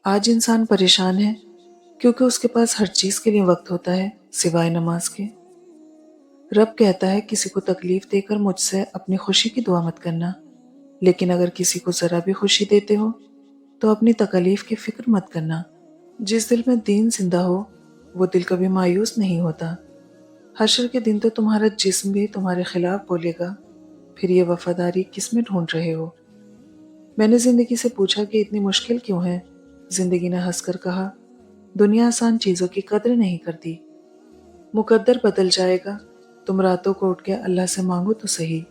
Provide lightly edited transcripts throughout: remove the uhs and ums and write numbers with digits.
آج انسان پریشان ہے کیونکہ اس کے پاس ہر چیز کے لیے وقت ہوتا ہے سوائے نماز کے۔ رب کہتا ہے کسی کو تکلیف دے کر مجھ سے اپنی خوشی کی دعا مت کرنا، لیکن اگر کسی کو ذرا بھی خوشی دیتے ہو تو اپنی تکلیف کی فکر مت کرنا۔ جس دل میں دین زندہ ہو وہ دل کبھی مایوس نہیں ہوتا۔ حشر کے دن تو تمہارا جسم بھی تمہارے خلاف بولے گا، پھر یہ وفاداری کس میں ڈھونڈ رہے ہو؟ میں نے زندگی سے پوچھا کہ اتنی مشکل کیوں ہے؟ زندگی نے ہنس کر کہا، دنیا آسان چیزوں کی قدر نہیں کرتی۔ مقدر بدل جائے گا، تم راتوں کو اٹھ کے اللہ سے مانگو تو صحیح۔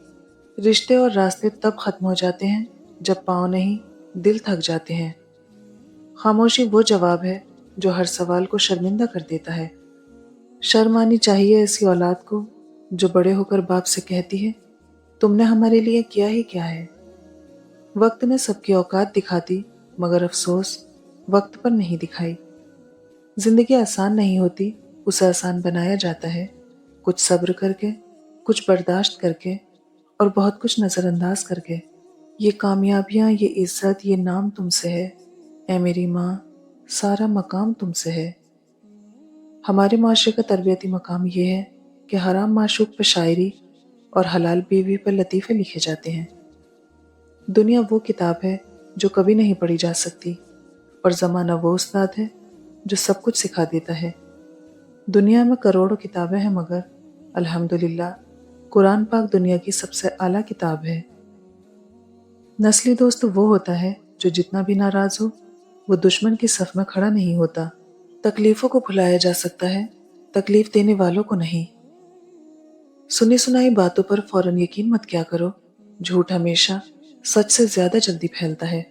رشتے اور راستے تب ختم ہو جاتے ہیں جب پاؤں نہیں دل تھک جاتے ہیں۔ خاموشی وہ جواب ہے جو ہر سوال کو شرمندہ کر دیتا ہے۔ شرم آنی چاہیے ایسی اولاد کو جو بڑے ہو کر باپ سے کہتی ہے، تم نے ہمارے لیے کیا ہی کیا ہے۔ وقت نے سب کی اوقات دکھا دی مگر افسوس وقت پر نہیں دکھائی۔ زندگی آسان نہیں ہوتی، اسے آسان بنایا جاتا ہے، کچھ صبر کر کے، کچھ برداشت کر کے اور بہت کچھ نظر انداز کر کے۔ یہ کامیابیاں، یہ عزت، یہ نام تم سے ہے، اے میری ماں، سارا مقام تم سے ہے۔ ہمارے معاشرے کا تربیتی مقام یہ ہے کہ حرام معشوق پہ شاعری اور حلال بیوی پہ لطیفے لکھے جاتے ہیں۔ دنیا وہ کتاب ہے جو کبھی نہیں پڑھی جا سکتی، اور زمانہ وہ استاد ہے جو سب کچھ سکھا دیتا ہے۔ دنیا میں کروڑوں کتابیں ہیں مگر الحمدللہ قرآن پاک دنیا کی سب سے اعلیٰ کتاب ہے۔ نسلی دوست وہ ہوتا ہے جو جتنا بھی ناراض ہو وہ دشمن کی صف میں کھڑا نہیں ہوتا۔ تکلیفوں کو بھلایا جا سکتا ہے، تکلیف دینے والوں کو نہیں۔ سنی سنائی باتوں پر فوراً یقین مت کیا کرو، جھوٹ ہمیشہ سچ سے زیادہ جلدی پھیلتا ہے۔